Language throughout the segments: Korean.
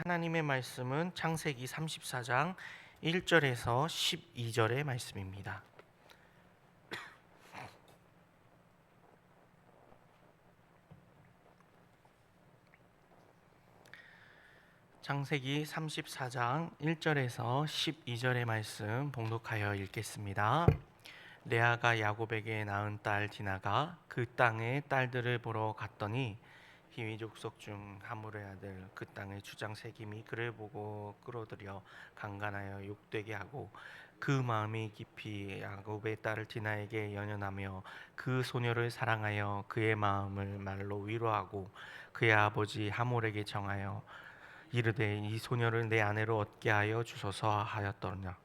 하나님의 말씀은 창세기 34장 1절에서 12절의 말씀입니다. 창세기 34장 1절에서 12절의 말씀 봉독하여 읽겠습니다. 레아가 야곱에게 낳은 딸 디나가 그 땅의 딸들을 보러 갔더니 히위 족속 중 하물의 아들 그 땅의 주장 세김이 그를 보고 끌어들여 강간하여 욕되게 하고 그 마음이 깊이 야곱의 딸 디나에게 연연하며 그 소녀를 사랑하여 그의 마음을 말로 위로하고 그의 아버지 하몰에게 정하여 이르되 이 소녀를 내 아내로 얻게 하여 주소서 하였더냐.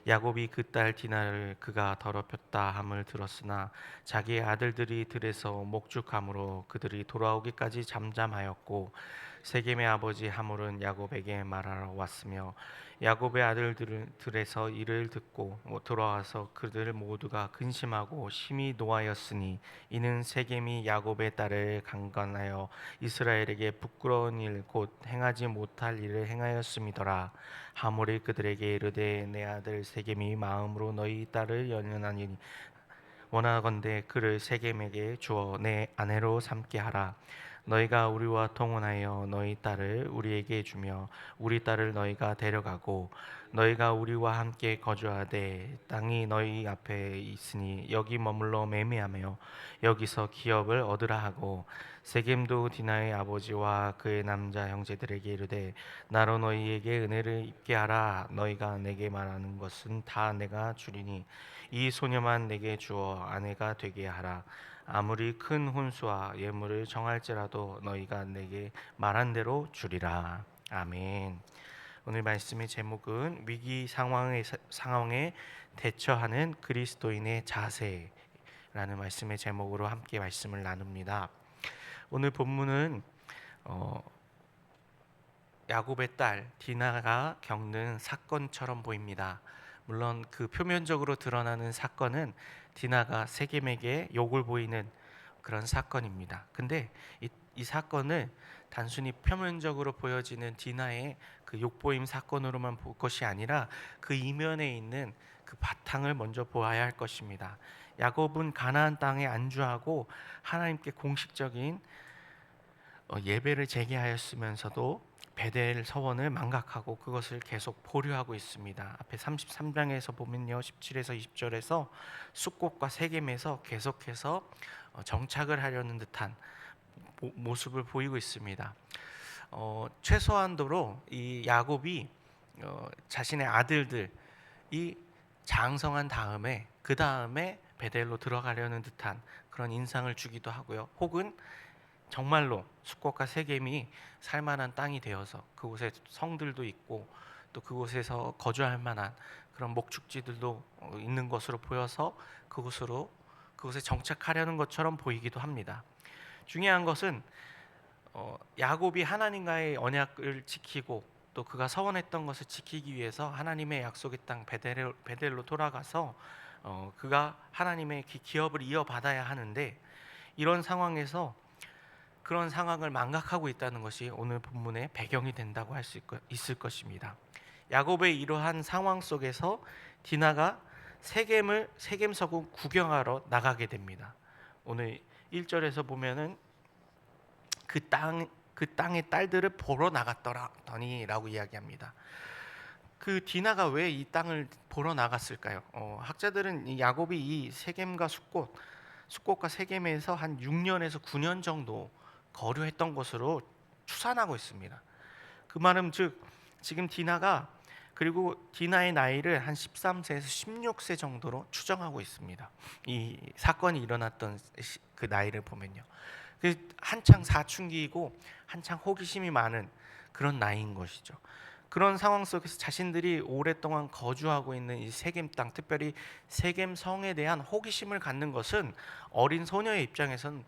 야곱이 그 딸 디나를 그가 더럽혔다 함을 들었으나 자기의 아들들이 들에서 목축함으로 그들이 돌아오기까지 잠잠하였고 세겜의 아버지 하몰은 야곱에게 말하러 왔으며 야곱의 아들들은 들에서 이를 듣고 돌아와서 그들 모두가 근심하고 심히 노하였으니 이는 세겜이 야곱의 딸을 강간하여 이스라엘에게 부끄러운 일 곧 행하지 못할 일을 행하였음이더라. 하몰이 그들에게 이르되 내 아들 세겜이 마음으로 너희 딸을 연연하니 원하건대 그를 세겜에게 주어 내 아내로 삼게 하라. 너희가 우리와 통혼하여 너희 딸을 우리에게 주며 우리 딸을 너희가 데려가고 너희가 우리와 함께 거주하되 땅이 너희 앞에 있으니 여기 머물러 매매하며 여기서 기업을 얻으라 하고 세겜도 디나의 아버지와 그의 남자 형제들에게 이르되 나로 너희에게 은혜를 입게 하라. 너희가 내게 말하는 것은 다 내가 주리니 이 소녀만 내게 주어 아내가 되게 하라. 아무리 큰 혼수와 예물을 정할지라도 너희가 내게 말한 대로 주리라. 아멘. 오늘 말씀의 제목은 위기 상황에 대처하는 그리스도인의 자세라는 말씀의 제목으로 함께 말씀을 나눕니다. 오늘 본문은 야곱의 딸 디나가 겪는 사건처럼 보입니다. 물론 그 표면적으로 드러나는 사건은 디나가 세겜에게 욕을 보이는 그런 사건입니다. 근데 이 사건을 단순히 표면적으로 보여지는 디나의 그 욕보임 사건으로만 볼 것이 아니라 그 이면에 있는 그 바탕을 먼저 보아야 할 것입니다. 야곱은 가나안 땅에 안주하고 하나님께 공식적인 예배를 재개하였으면서도 베델 서원을 망각하고 그것을 계속 보류하고 있습니다. 앞에 33장에서 보면요, 17에서 20절에서 숫곳과 세겜에서 계속해서 정착을 하려는 듯한 모습을 보이고 있습니다. 최소한도로 이 야곱이 자신의 아들들이 장성한 다음에 그 다음에 베델로 들어가려는 듯한 그런 인상을 주기도 하고요. 혹은 정말로 숫곳과 세겜이 살만한 땅이 되어서 그곳에 성들도 있고 또 그곳에서 거주할 만한 그런 목축지들도 있는 것으로 보여서 그곳에 정착하려는 것처럼 보이기도 합니다. 중요한 것은 야곱이 하나님과의 언약을 지키고 또 그가 서원했던 것을 지키기 위해서 하나님의 약속의 땅 베델로 돌아가서 그가 하나님의 기업을 이어받아야 하는데 이런 상황에서 그런 상황을 망각하고 있다는 것이 오늘 본문의 배경이 된다고 할 수 있을 것입니다. 야곱의 이러한 상황 속에서 디나가 세겜 서구 구경하러 나가게 됩니다. 오늘 1절에서 보면은 그 땅의 딸들을 보러 나갔더니라고 이야기합니다. 그 디나가 왜 이 땅을 보러 나갔을까요? 학자들은 이 야곱이 이 세겜과 숫곳과 세겜에서 한 6년에서 9년 정도 거류했던 것으로 추산하고 있습니다. 그 말은 즉 지금 디나가 그리고 디나의 나이를 한 13세에서 16세 정도로 추정하고 있습니다. 이 사건이 일어났던 그 나이를 보면요. 한창 사춘기이고 한창 호기심이 많은 그런 나이인 것이죠. 그런 상황 속에서 자신들이 오랫동안 거주하고 있는 이 세겜 땅, 특별히 세겜 성에 대한 호기심을 갖는 것은 어린 소녀의 입장에선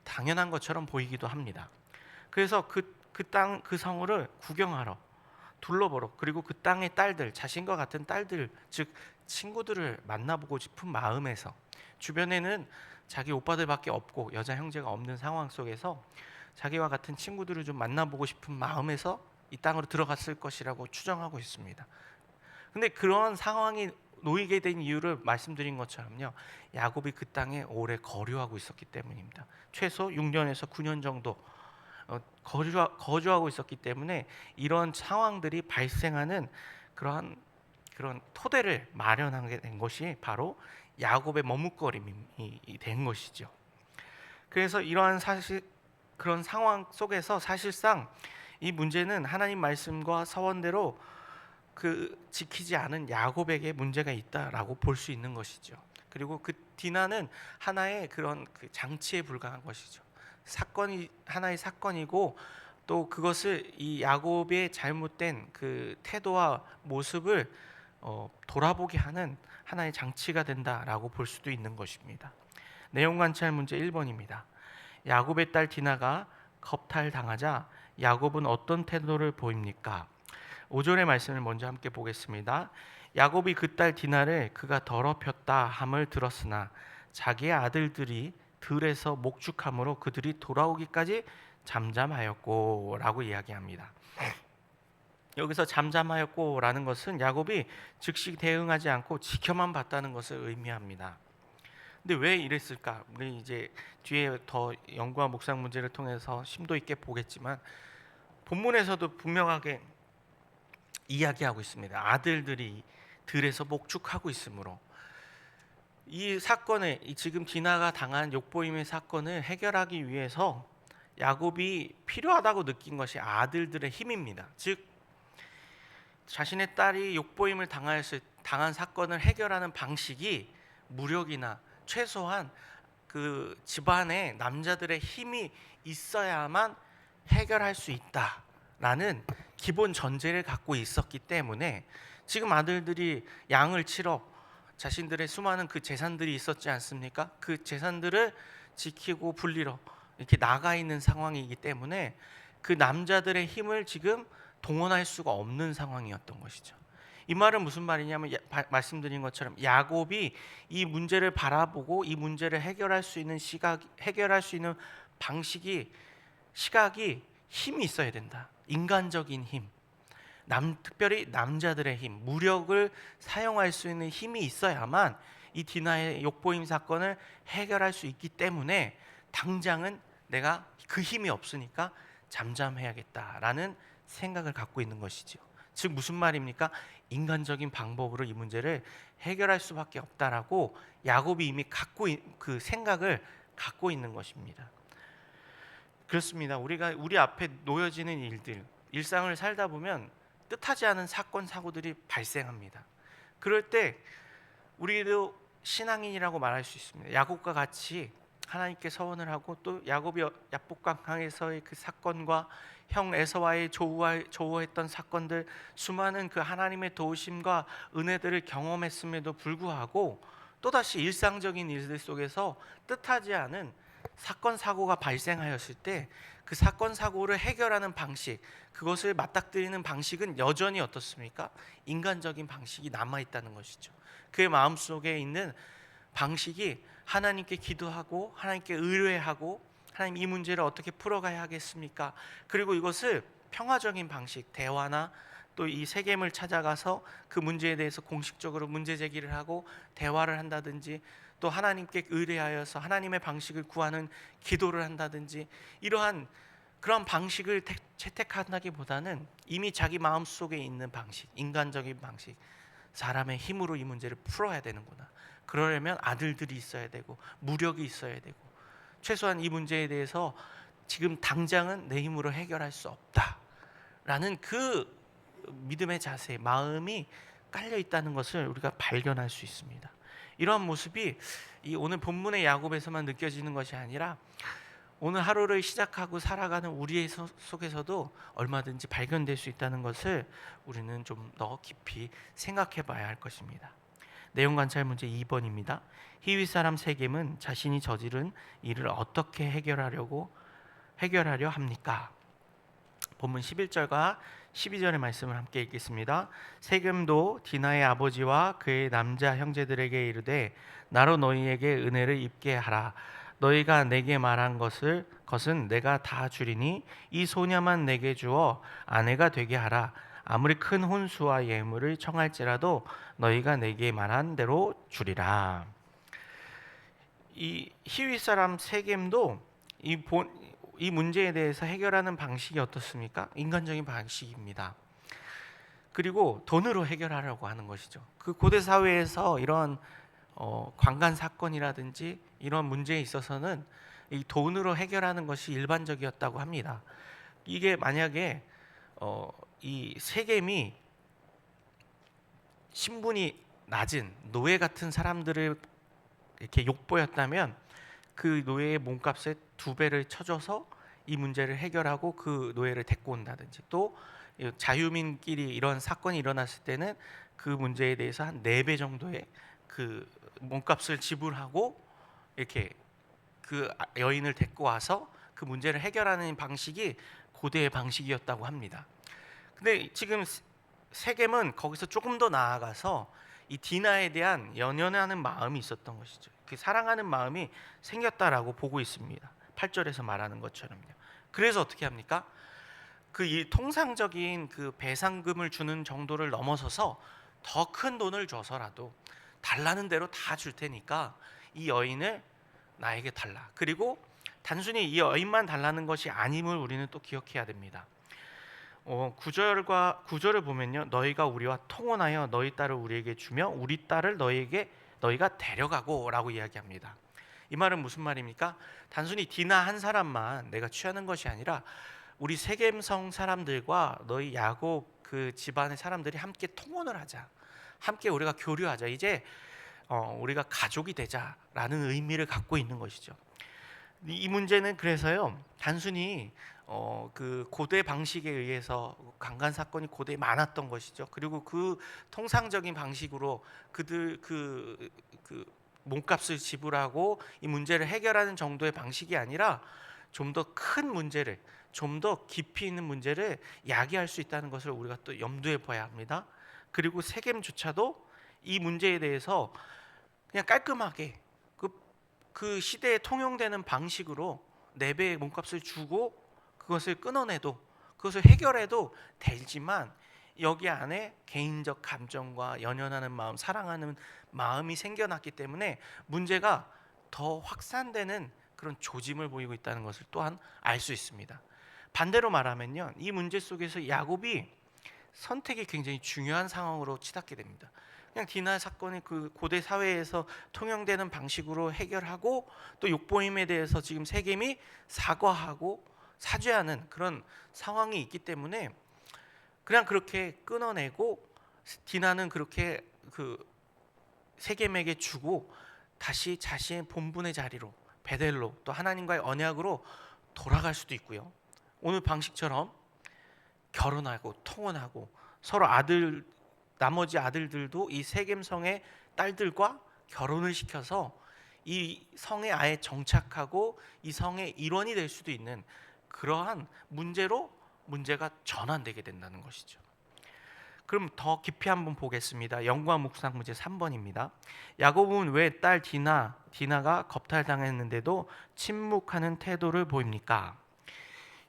당연한 것처럼 보이기도 합니다. 그래서 그 성을 구경하러 둘러보러 그리고 그 땅의 딸들, 자신과 같은 딸들, 즉 친구들을 만나보고 싶은 마음에서 주변에는 자기 오빠들밖에 없고 여자 형제가 없는 상황 속에서 자기와 같은 친구들을 좀 만나보고 싶은 마음에서 이 땅으로 들어갔을 것이라고 추정하고 있습니다. 근데 그런 상황이 놓이게 된 이유를 말씀드린 것처럼요, 야곱이 그 땅에 오래 거류하고 있었기 때문입니다. 최소 6년에서 9년 정도 거주하고 있었기 때문에 이런 상황들이 발생하는 그런 토대를 마련하게 된 것이 바로 야곱의 머뭇거림이 된 것이죠. 그래서 이러한 그런 상황 속에서 사실상 이 문제는 하나님 말씀과 서원대로 지키지 않은 야곱에게 문제가 있다라고 볼 수 있는 것이죠. 그리고 그 디나는 하나의 그런 장치에 불과한 것이죠. 사건이 하나의 사건이고, 또 그것을 이 야곱의 잘못된 태도와 모습을 돌아보게 하는 하나의 장치가 된다라고 볼 수도 있는 것입니다. 내용 관찰 문제 1번입니다. 야곱의 딸 디나가 겁탈당하자 야곱은 어떤 태도를 보입니까? 5절의 말씀을 먼저 함께 보겠습니다. 야곱이 그 딸 디나를 그가 더럽혔다 함을 들었으나 자기의 아들들이 들에서 목축함으로 그들이 돌아오기까지 잠잠하였고 라고 이야기합니다. 여기서 잠잠하였고 라는 것은 야곱이 즉시 대응하지 않고 지켜만 봤다는 것을 의미합니다. 근데 왜 이랬을까? 우리 이제 뒤에 더 연구와 묵상 문제를 통해서 심도 있게 보겠지만, 본문에서도 분명하게 이야기하고 있습니다. 아들들이 들에서 목축하고 있으므로. 이 사건을, 지금 디나가 당한 욕보임의 사건을 해결하기 위해서 야곱이 필요하다고 느낀 것이 아들들의 힘입니다. 즉 자신의 딸이 욕보임을 당한 사건을 해결하는 방식이 무력이나 최소한 그 집안의 남자들의 힘이 있어야만 해결할 수 있다라는 기본 전제를 갖고 있었기 때문에, 지금 아들들이 양을 치러 자신들의 수많은 그 재산들이 있었지 않습니까? 그 재산들을 지키고 불리러 이렇게 나가 있는 상황이기 때문에 그 남자들의 힘을 지금 동원할 수가 없는 상황이었던 것이죠. 이 말은 무슨 말이냐면, 말씀드린 것처럼 야곱이 이 문제를 바라보고 이 문제를 해결할 수 있는 해결할 수 있는 시각이 힘이 있어야 된다. 인간적인 힘, 특별히 남자들의 힘, 무력을 사용할 수 있는 힘이 있어야만 이 디나의 욕보임 사건을 해결할 수 있기 때문에, 당장은 내가 그 힘이 없으니까 잠잠해야겠다라는 생각을 갖고 있는 것이죠. 즉 무슨 말입니까? 인간적인 방법으로 이 문제를 해결할 수밖에 없다라고 야곱이 이미 그 생각을 갖고 있는 것입니다. 그렇습니다. 우리 앞에 놓여지는 일들, 일상을 살다 보면 뜻하지 않은 사건 사고들이 발생합니다. 그럴 때 우리도 신앙인이라고 말할 수 있습니다. 야곱과 같이 하나님께 서원을 하고, 또 야곱이 야복강에서의 그 사건과 형 에서와의 조우했던 사건들, 수많은 그 하나님의 도우심과 은혜들을 경험했음에도 불구하고 또다시 일상적인 일들 속에서 뜻하지 않은 사건 사고가 발생하였을 때 그 사건 사고를 해결하는 방식, 그것을 맞닥뜨리는 방식은 여전히 어떻습니까? 인간적인 방식이 남아있다는 것이죠. 그의 마음속에 있는 방식이 하나님께 기도하고 하나님께 의뢰하고, 하나님 이 문제를 어떻게 풀어가야 하겠습니까? 그리고 이것을 평화적인 방식, 대화나 또 이 세겜을 찾아가서 그 문제에 대해서 공식적으로 문제 제기를 하고 대화를 한다든지, 또 하나님께 의뢰하여서 하나님의 방식을 구하는 기도를 한다든지, 이러한 그런 방식을 채택한다기보다는 이미 자기 마음속에 있는 방식, 인간적인 방식, 사람의 힘으로 이 문제를 풀어야 되는구나. 그러려면 아들들이 있어야 되고 무력이 있어야 되고, 최소한 이 문제에 대해서 지금 당장은 내 힘으로 해결할 수 없다라는 그 믿음의 자세, 마음이 깔려 있다는 것을 우리가 발견할 수 있습니다. 이러한 모습이 이 오늘 본문의 야곱에서만 느껴지는 것이 아니라 오늘 하루를 시작하고 살아가는 우리의 속에서도 얼마든지 발견될 수 있다는 것을 우리는 좀 더 깊이 생각해 봐야 할 것입니다. 내용 관찰 문제 2번입니다. 히윗 사람 세겜은 자신이 저지른 일을 어떻게 해결하려 합니까? 본문 11절과 12절의 말씀을 함께 읽겠습니다. 세겜도 디나의 아버지와 그의 남자 형제들에게 이르되 나로 너희에게 은혜를 입게 하라. 너희가 내게 말한 것은 내가 다 주리니 이 소녀만 내게 주어 아내가 되게 하라. 아무리 큰 혼수와 예물을 청할지라도 너희가 내게 말한 대로 주리라. 이 히위 사람 세겜도 이 문제에 대해서 해결하는 방식이 어떻습니까? 인간적인 방식입니다. 그리고 돈으로 해결하려고 하는 것이죠. 그 고대 사회에서 이런 관간 사건이라든지 이런 문제에 있어서는 이 돈으로 해결하는 것이 일반적이었다고 합니다. 이게 만약에 이 세겜이 신분이 낮은 노예 같은 사람들을 이렇게 욕보였다면 그 노예의 몸값의 2배를 쳐줘서 이 문제를 해결하고 그 노예를 데리고 온다든지, 또 자유민끼리 이런 사건이 일어났을 때는 그 문제에 대해서 한 4배 정도의 그 몸값을 지불하고 이렇게 그 여인을 데리고 와서 그 문제를 해결하는 방식이 고대의 방식이었다고 합니다. 근데 지금 세겜은 거기서 조금 더 나아가서 이 디나에 대한 연연하는 마음이 있었던 것이죠. 그 사랑하는 마음이 생겼다라고 보고 있습니다. 8절에서 말하는 것처럼요. 그래서 어떻게 합니까? 그 이 통상적인 그 배상금을 주는 정도를 넘어서서 더 큰 돈을 줘서라도 달라는 대로 다 줄 테니까 이 여인을 나에게 달라. 그리고 단순히 이 여인만 달라는 것이 아님을 우리는 또 기억해야 됩니다. 9절을 보면요, 너희가 우리와 통혼하여 너희 딸을 우리에게 주며 우리 딸을 너희가 데려가고 라고 이야기합니다. 이 말은 무슨 말입니까? 단순히 디나 한 사람만 내가 취하는 것이 아니라 우리 세겜성 사람들과 너희 야곱 그 집안의 사람들이 함께 통혼을 하자, 함께 우리가 교류하자, 이제 우리가 가족이 되자라는 의미를 갖고 있는 것이죠. 이 문제는 그래서요, 단순히 그 고대 방식에 의해서 강간 사건이 고대에 많았던 것이죠. 그리고 그 통상적인 방식으로 그들 그 몸값을 지불하고 이 문제를 해결하는 정도의 방식이 아니라 좀 더 큰 문제를, 좀 더 깊이 있는 문제를 야기할 수 있다는 것을 우리가 또 염두에 봐야 합니다. 그리고 세겜조차도 이 문제에 대해서 그냥 깔끔하게 그 시대에 통용되는 방식으로 4배의 몸값을 주고 그것을 끊어내도, 그것을 해결해도 되지만 여기 안에 개인적 감정과 연연하는 마음, 사랑하는 마음이 생겨났기 때문에 문제가 더 확산되는 그런 조짐을 보이고 있다는 것을 또한 알 수 있습니다. 반대로 말하면요, 이 문제 속에서 야곱이 선택이 굉장히 중요한 상황으로 치닫게 됩니다. 그냥 디나 사건이 그 고대 사회에서 통용되는 방식으로 해결하고 또 욕보임에 대해서 지금 세겜이 사과하고 사죄하는 그런 상황이 있기 때문에 그냥 그렇게 끊어내고 디나는 그렇게 그 세겜에게 주고 다시 자신의 본분의 자리로, 베델로, 또 하나님과의 언약으로 돌아갈 수도 있고요. 오늘 방식처럼 결혼하고 통혼하고 서로 나머지 아들들도 이 세겜 성의 딸들과 결혼을 시켜서 이 성에 아예 정착하고 이 성의 일원이 될 수도 있는 그러한 문제가 전환되게 된다는 것이죠. 그럼 더 깊이 한번 보겠습니다. 영과 묵상 문제 3번입니다. 야곱은 왜 딸 디나가 겁탈당했는데도 침묵하는 태도를 보입니까?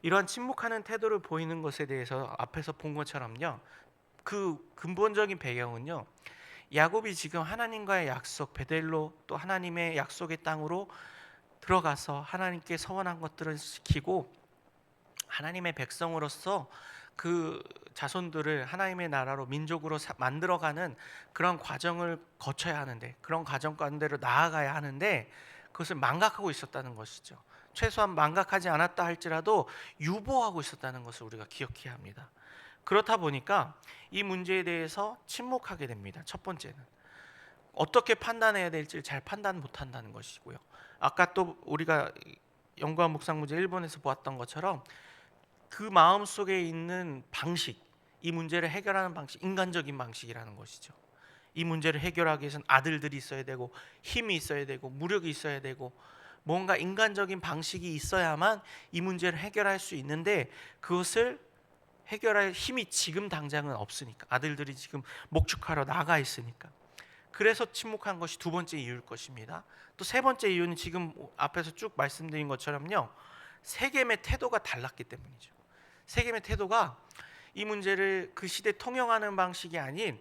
이러한 침묵하는 태도를 보이는 것에 대해서 앞에서 본 것처럼요, 그 근본적인 배경은요, 야곱이 지금 하나님과의 약속 베델로, 또 하나님의 약속의 땅으로 들어가서 하나님께 서원한 것들을 지키고 하나님의 백성으로서 그 자손들을 하나님의 나라로, 민족으로 만들어가는 그런 과정을 거쳐야 하는데, 그런 과정 가운데로 나아가야 하는데 그것을 망각하고 있었다는 것이죠. 최소한 망각하지 않았다 할지라도 유보하고 있었다는 것을 우리가 기억해야 합니다. 그렇다 보니까 이 문제에 대해서 침묵하게 됩니다. 첫 번째는 어떻게 판단해야 될지 잘 판단 못한다는 것이고요. 아까 또 우리가 영과 묵상 문제 1번에서 보았던 것처럼 그 마음 속에 있는 방식, 이 문제를 해결하는 방식, 인간적인 방식이라는 것이죠. 이 문제를 해결하기 위해서는 아들들이 있어야 되고 힘이 있어야 되고 무력이 있어야 되고 뭔가 인간적인 방식이 있어야만 이 문제를 해결할 수 있는데 그것을 해결할 힘이 지금 당장은 없으니까, 아들들이 지금 목축하러 나가 있으니까, 그래서 침묵한 것이 두 번째 이유일 것입니다. 또 세 번째 이유는 지금 앞에서 쭉 말씀드린 것처럼요, 세겜의 태도가 달랐기 때문이죠. 세겜의 태도가 이 문제를 그 시대 통용하는 방식이 아닌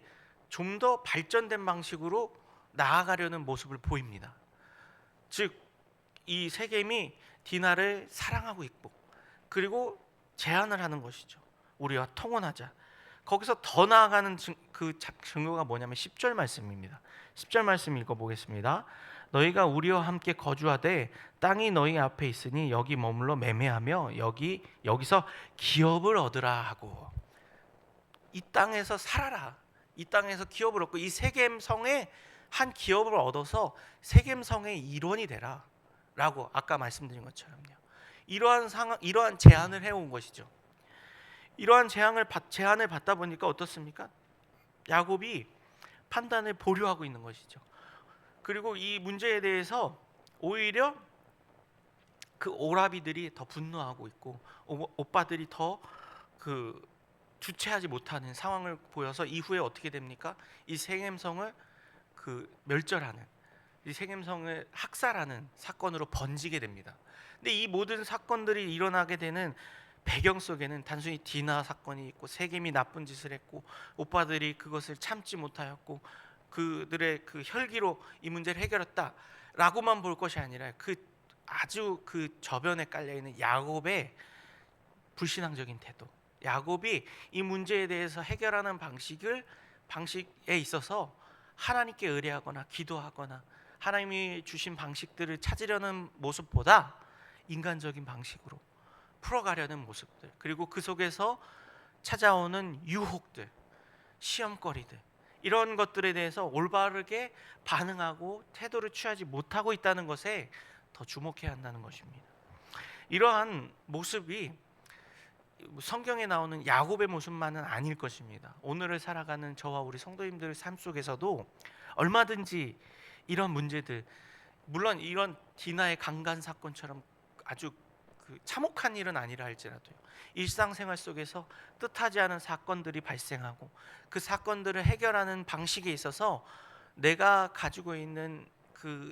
좀 더 발전된 방식으로 나아가려는 모습을 보입니다. 즉, 이 세겜이 디나를 사랑하고 있고, 그리고 제안을 하는 것이죠. 우리와 통혼하자. 거기서 더 나아가는 증거가 뭐냐면 10절 말씀입니다. 10절 말씀 읽어보겠습니다. 너희가 우리와 함께 거주하되 땅이 너희 앞에 있으니 여기 머물러 매매하며 여기서 기업을 얻으라 하고, 이 땅에서 살아라. 이 땅에서 기업을 얻고 이 세겜 성에 한 기업을 얻어서 세겜 성의 일원이 되라 라고 아까 말씀드린 것처럼요, 이러한 제안을 해온 것이죠. 이러한 제안을 받다 보니까 어떻습니까? 야곱이 판단을 보류하고 있는 것이죠. 그리고 이 문제에 대해서 오히려 그 오라비들이 더 분노하고 있고, 오빠들이 더 주체하지 못하는 상황을 보여서 이후에 어떻게 됩니까? 이 세겜성을 멸절하는, 이 세겜성을 학살하는 사건으로 번지게 됩니다. 근데 이 모든 사건들이 일어나게 되는 배경 속에는 단순히 디나 사건이 있고, 세겜이 나쁜 짓을 했고, 오빠들이 그것을 참지 못하였고, 그들의 혈기로 이 문제를 해결했다라고만 볼 것이 아니라 아주 저변에 깔려 있는 야곱의 불신앙적인 태도, 야곱이 이 문제에 대해서 해결하는 방식에 있어서 하나님께 의뢰하거나 기도하거나 하나님이 주신 방식들을 찾으려는 모습보다 인간적인 방식으로 풀어가려는 모습들, 그리고 그 속에서 찾아오는 유혹들, 시험거리들, 이런 것들에 대해서 올바르게 반응하고 태도를 취하지 못하고 있다는 것에 더 주목해야 한다는 것입니다. 이러한 모습이 성경에 나오는 야곱의 모습만은 아닐 것입니다. 오늘을 살아가는 저와 우리 성도님들 삶 속에서도 얼마든지 이런 문제들, 물론 이런 디나의 강간 사건처럼 아주 참혹한 일은 아니라 할지라도요, 일상생활 속에서 뜻하지 않은 사건들이 발생하고, 그 사건들을 해결하는 방식에 있어서 내가 가지고 있는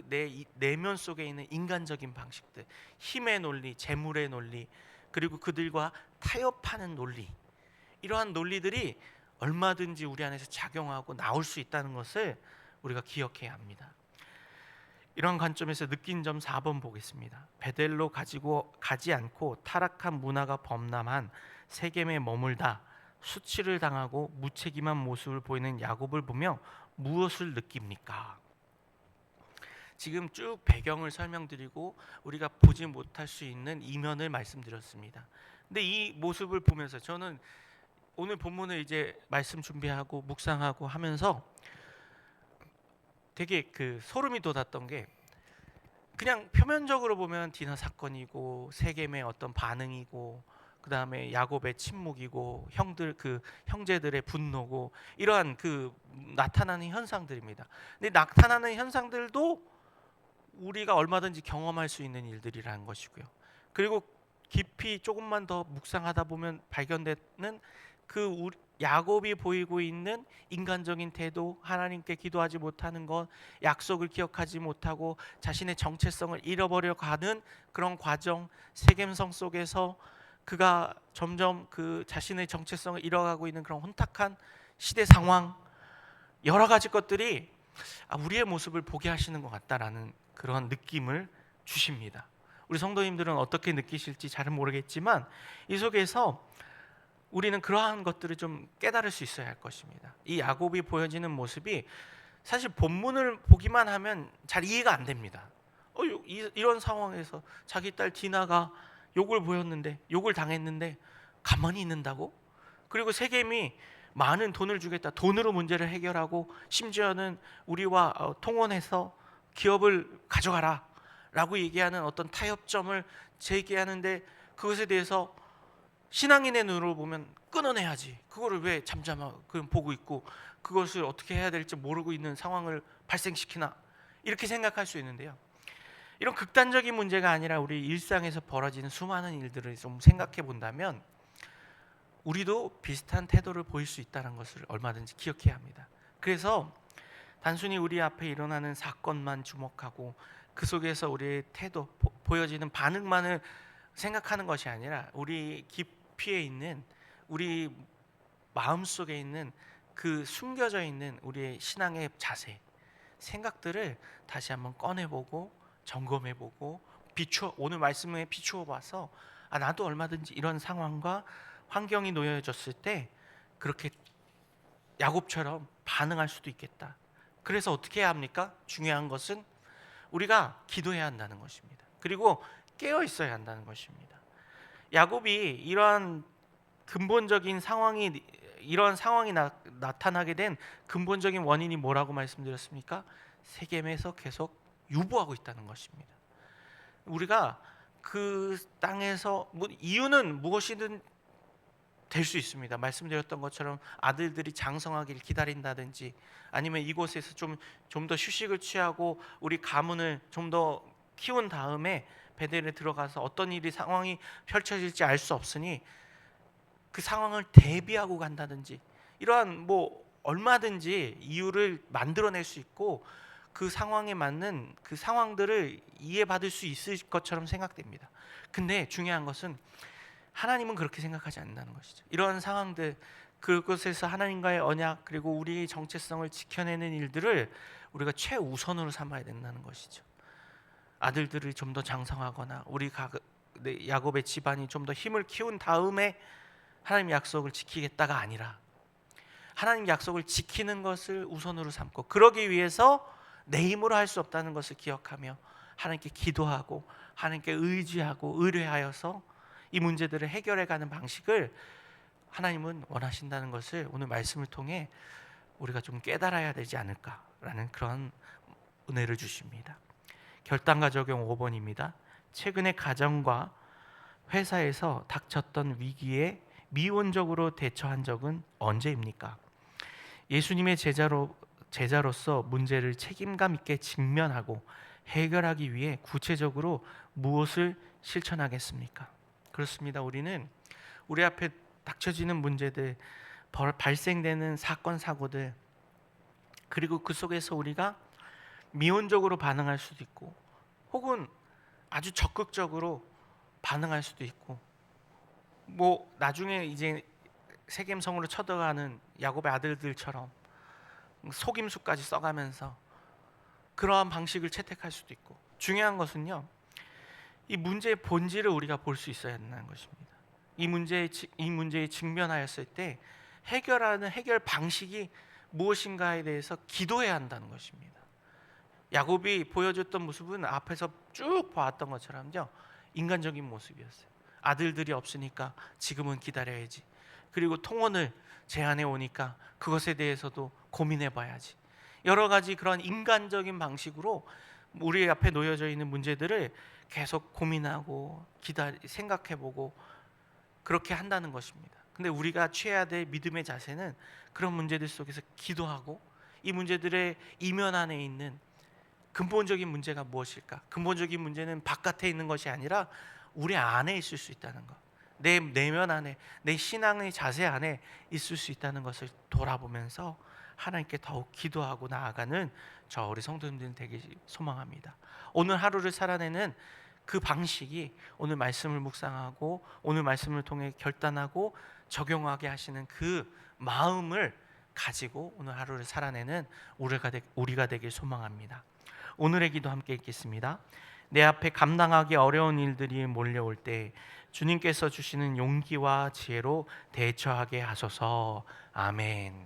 내 내면 속에 있는 인간적인 방식들, 힘의 논리, 재물의 논리, 그리고 그들과 타협하는 논리, 이러한 논리들이 얼마든지 우리 안에서 작용하고 나올 수 있다는 것을 우리가 기억해야 합니다. 이런 관점에서 느낀 점 4번 보겠습니다. 베델로 가지 않고 타락한 문화가 범람한 세겜에 머물다 수치를 당하고 무책임한 모습을 보이는 야곱을 보며 무엇을 느낍니까? 지금 쭉 배경을 설명드리고 우리가 보지 못할 수 있는 이면을 말씀드렸습니다. 근데 이 모습을 보면서 저는 오늘 본문을 이제 말씀 준비하고 묵상하고 하면서 되게 소름이 돋았던 게, 그냥 표면적으로 보면 디나 사건이고 세겜의 어떤 반응이고, 그 다음에 야곱의 침묵이고, 형제들의 분노고, 이러한 나타나는 현상들입니다. 근데 나타나는 현상들도 우리가 얼마든지 경험할 수 있는 일들이라는 것이고요. 그리고 깊이 조금만 더 묵상하다 보면 발견되는 야곱이 보이고 있는 인간적인 태도, 하나님께 기도하지 못하는 것, 약속을 기억하지 못하고 자신의 정체성을 잃어버려 가는 그런 과정, 세겜성 속에서 그가 점점 자신의 정체성을 잃어가고 있는 그런 혼탁한 시대 상황, 여러 가지 것들이 우리의 모습을 보게 하시는 것 같다라는 그런 느낌을 주십니다. 우리 성도님들은 어떻게 느끼실지 잘 모르겠지만 이 속에서 우리는 그러한 것들을 좀 깨달을 수 있어야 할 것입니다. 이 야곱이 보여지는 모습이 사실 본문을 보기만 하면 잘 이해가 안 됩니다. 이런 상황에서 자기 딸 디나가 욕을 당했는데 가만히 있는다고? 그리고 세겜이 많은 돈을 주겠다, 돈으로 문제를 해결하고 심지어는 우리와 통혼해서 기업을 가져가라 라고 얘기하는 어떤 타협점을 제기하는데, 그것에 대해서 신앙인의 눈으로 보면 끊어내야지, 그거를 왜 잠잠하고 보고 있고 그것을 어떻게 해야 될지 모르고 있는 상황을 발생시키나, 이렇게 생각할 수 있는데요, 이런 극단적인 문제가 아니라 우리 일상에서 벌어지는 수많은 일들을 좀 생각해 본다면 우리도 비슷한 태도를 보일 수 있다는 것을 얼마든지 기억해야 합니다. 그래서 단순히 우리 앞에 일어나는 사건만 주목하고 그 속에서 우리의 태도, 보여지는 반응만을 생각하는 것이 아니라 우리 깊이에 있는, 우리 마음속에 있는 그 숨겨져 있는 우리의 신앙의 자세, 생각들을 다시 한번 꺼내보고 점검해보고 오늘 말씀에 비추어 봐서 나도 얼마든지 이런 상황과 환경이 놓여졌을 때 그렇게 야곱처럼 반응할 수도 있겠다. 그래서 어떻게 해야 합니까? 중요한 것은 우리가 기도해야 한다는 것입니다. 그리고 깨어 있어야 한다는 것입니다. 야곱이 이런 상황이 나타나게 된 근본적인 원인이 뭐라고 말씀드렸습니까? 세겜에서 계속 유보하고 있다는 것입니다. 우리가 그 땅에서 이유는 무엇이든 될 수 있습니다. 말씀드렸던 것처럼 아들들이 장성하길 기다린다든지, 아니면 이곳에서 좀 더 휴식을 취하고 우리 가문을 좀 더 키운 다음에 베델에 들어가서 어떤 상황이 펼쳐질지 알 수 없으니 그 상황을 대비하고 간다든지, 이러한 얼마든지 이유를 만들어낼 수 있고 그 상황에 맞는 그 상황들을 이해받을 수 있을 것처럼 생각됩니다. 근데 중요한 것은 하나님은 그렇게 생각하지 않는다는 것이죠. 이런 상황들, 그곳에서 하나님과의 언약 그리고 우리의 정체성을 지켜내는 일들을 우리가 최우선으로 삼아야 된다는 것이죠. 아들들을 좀 더 장성하거나 야곱의 집안이 좀 더 힘을 키운 다음에 하나님 약속을 지키겠다가 아니라 하나님 약속을 지키는 것을 우선으로 삼고, 그러기 위해서 내 힘으로 할 수 없다는 것을 기억하며 하나님께 기도하고 하나님께 의지하고 의뢰하여서 이 문제들을 해결해가는 방식을 하나님은 원하신다는 것을 오늘 말씀을 통해 우리가 좀 깨달아야 되지 않을까라는 그런 은혜를 주십니다. 결단과 적용 5번입니다. 최근에 가정과 회사에서 닥쳤던 위기에 미온적으로 대처한 적은 언제입니까? 예수님의 제자로서 문제를 책임감 있게 직면하고 해결하기 위해 구체적으로 무엇을 실천하겠습니까? 그렇습니다. 우리는 우리 앞에 닥쳐지는 문제들, 발생되는 사건 사고들, 그리고 그 속에서 우리가 미온적으로 반응할 수도 있고 혹은 아주 적극적으로 반응할 수도 있고, 나중에 이제 세겜성으로 쳐들어가는 야곱의 아들들처럼 속임수까지 써가면서 그러한 방식을 채택할 수도 있고, 중요한 것은요, 이 문제의 본질을 우리가 볼 수 있어야 한다는 것입니다. 이 문제에 직면하였을 때 해결 방식이 무엇인가에 대해서 기도해야 한다는 것입니다. 야곱이 보여줬던 모습은 앞에서 쭉 보았던 것처럼요, 인간적인 모습이었어요. 아들들이 없으니까 지금은 기다려야지. 그리고 통혼을 제안해 오니까 그것에 대해서도 고민해 봐야지. 여러 가지 그런 인간적인 방식으로 우리 앞에 놓여져 있는 문제들을 계속 고민하고 생각해 보고 그렇게 한다는 것입니다. 근데 우리가 취해야 될 믿음의 자세는 그런 문제들 속에서 기도하고 이 문제들의 이면 안에 있는 근본적인 문제가 무엇일까? 근본적인 문제는 바깥에 있는 것이 아니라 우리 안에 있을 수 있다는 것, 내 내면 안에, 내 신앙의 자세 안에 있을 수 있다는 것을 돌아보면서 하나님께 더욱 기도하고 나아가는 우리 성도님들 되기 소망합니다. 오늘 하루를 살아내는 그 방식이 오늘 말씀을 묵상하고 오늘 말씀을 통해 결단하고 적용하게 하시는 그 마음을 가지고 오늘 하루를 살아내는 우리가 되길 소망합니다. 오늘의 기도 함께 읽겠습니다. 내 앞에 감당하기 어려운 일들이 몰려올 때 주님께서 주시는 용기와 지혜로 대처하게 하소서. 아멘.